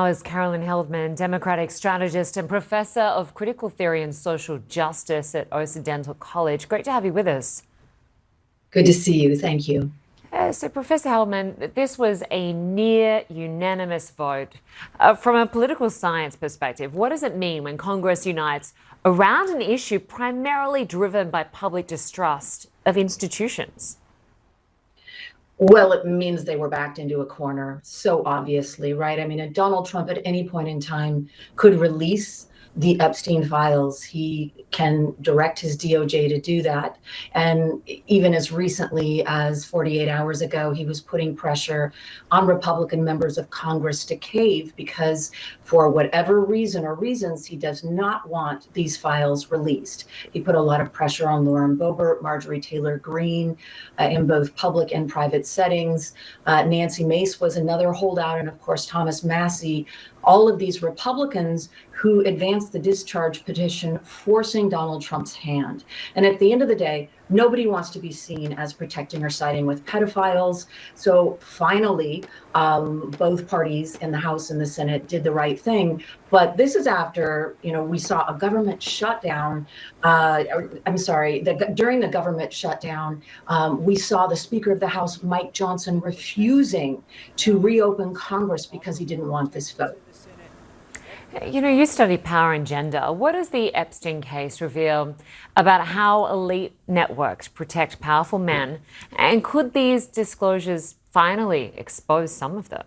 now is Carolyn Heldman, Democratic strategist and professor of critical theory and social justice at Occidental College. Great to have you with us. Good to see you. Thank you. So, Professor Heldman, this was a near unanimous vote. From a political science perspective, what does it mean when Congress unites around an issue primarily driven by public distrust of institutions? Well, it means they were backed into a corner, so obviously, right? I mean, Donald Trump at any point in time could release the Epstein files. He can direct his DOJ to do that. And even as recently as 48 hours ago, he was putting pressure on Republican members of Congress to cave because for whatever reason or reasons, he does not want these files released. He put a lot of pressure on Lauren Boebert, Marjorie Taylor Greene, in both public and private settings. Nancy Mace was another holdout, and of course, Thomas Massie. All of these Republicans who advanced the discharge petition forcing Donald Trump's hand. And at the end of the day, nobody wants to be seen as protecting or siding with pedophiles. So finally, both parties in the House and the Senate did the right thing. But this is after, we saw a government shutdown. During the government shutdown, we saw the Speaker of the House, Mike Johnson, refusing to reopen Congress because he didn't want this vote. You study power and gender. What does the Epstein case reveal about how elite networks protect powerful men? And could these disclosures finally expose some of them?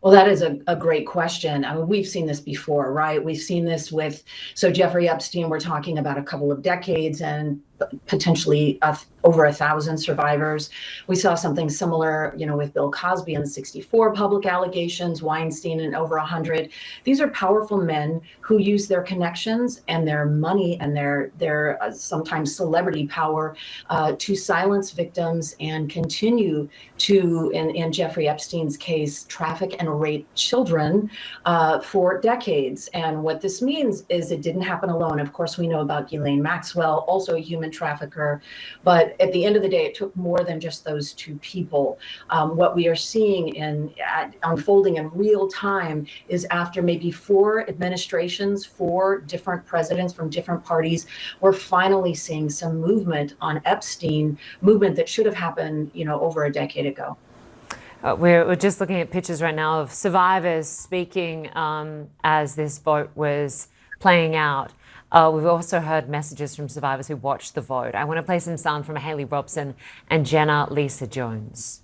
Well, that is a great question. I mean, we've seen this before, right? We've seen this with, Jeffrey Epstein, we're talking about a couple of decades and potentially over 1,000 survivors. We saw something similar, with Bill Cosby and 64 public allegations, Weinstein and over 100. These are powerful men who use their connections and their money and their sometimes celebrity power to silence victims and continue to, in Jeffrey Epstein's case, traffic and rape children for decades. And what this means is it didn't happen alone. Of course, we know about Ghislaine Maxwell, also a human trafficker. But at the end of the day, it took more than just those two people. What we are seeing unfolding in real time is after maybe 4 administrations, 4 different presidents from different parties, we're finally seeing some movement on Epstein, movement that should have happened, over a decade ago. We're just looking at pictures right now of survivors speaking as this vote was playing out. We've also heard messages from survivors who watched the vote. I want to play some sound from Haley Robson and Jenna Lisa Jones.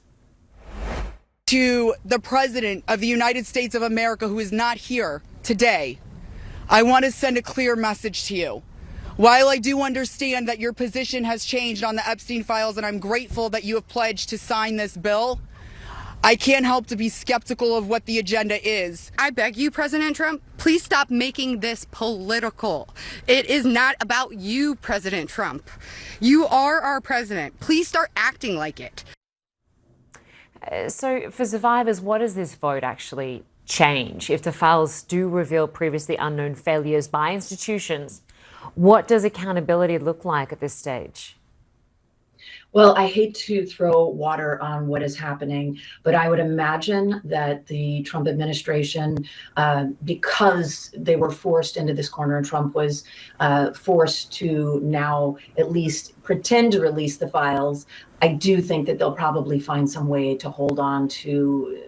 To the President of the United States of America, who is not here today, I want to send a clear message to you. While I do understand that your position has changed on the Epstein files, and I'm grateful that you have pledged to sign this bill, I can't help to be skeptical of what the agenda is. I beg you, President Trump, please stop making this political. It is not about you, President Trump. You are our president. Please start acting like it. So for survivors, what does this vote actually change? If the files do reveal previously unknown failures by institutions, what does accountability look like at this stage? Well, I hate to throw water on what is happening, but I would imagine that the Trump administration, because they were forced into this corner and Trump was forced to now at least pretend to release the files, I do think that they'll probably find some way to hold on to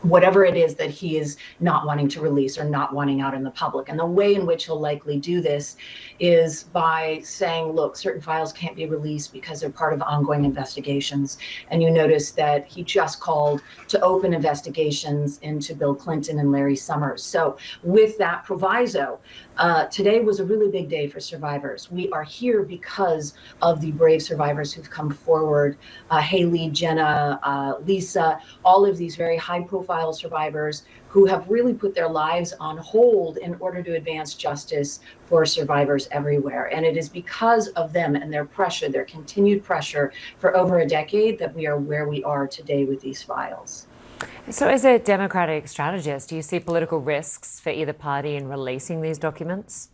whatever it is that he is not wanting to release or not wanting out in the public. And the way in which he'll likely do this is by saying, look, certain files can't be released because they're part of ongoing investigations. And you notice that he just called to open investigations into Bill Clinton and Larry Summers. So with that proviso, today was a really big day for survivors. We are here because of the brave survivors who've come forward. Haley, Jenna, Lisa, all of these very high profile survivors who have really put their lives on hold in order to advance justice for survivors everywhere. And it is because of them and their pressure, their continued pressure for over a decade, that we are where we are today with these files. So as a Democratic strategist, do you see political risks for either party in releasing these documents?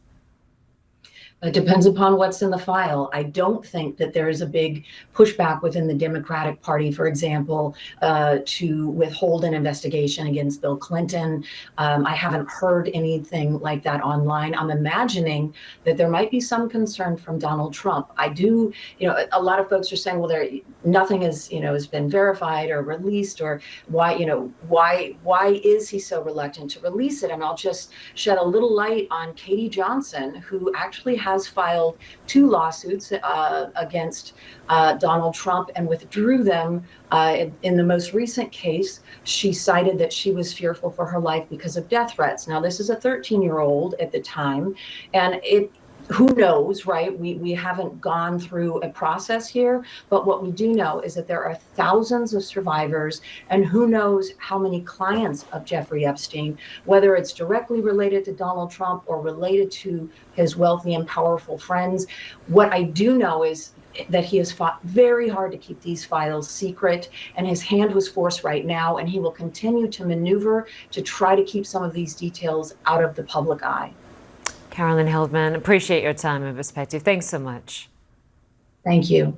It depends upon what's in the file. I don't think that there is a big pushback within the Democratic Party, for example, to withhold an investigation against Bill Clinton. I haven't heard anything like that online. I'm imagining that there might be some concern from Donald Trump. I do, a lot of folks are saying, well, nothing is, has been verified or released, or why is he so reluctant to release it? And I'll just shed a little light on Katie Johnson, who actually has filed 2 lawsuits against Donald Trump and withdrew them. In the most recent case, she cited that she was fearful for her life because of death threats. Now, this is a 13-year-old at the time, and who knows, right? We haven't gone through a process here, but what we do know is that there are thousands of survivors, and who knows how many clients of Jeffrey Epstein, whether it's directly related to Donald Trump or related to his wealthy and powerful friends. What I do know is that he has fought very hard to keep these files secret, and his hand was forced right now, and he will continue to maneuver to try to keep some of these details out of the public eye. Carolyn Heldman, appreciate your time and perspective. Thanks so much. Thank you.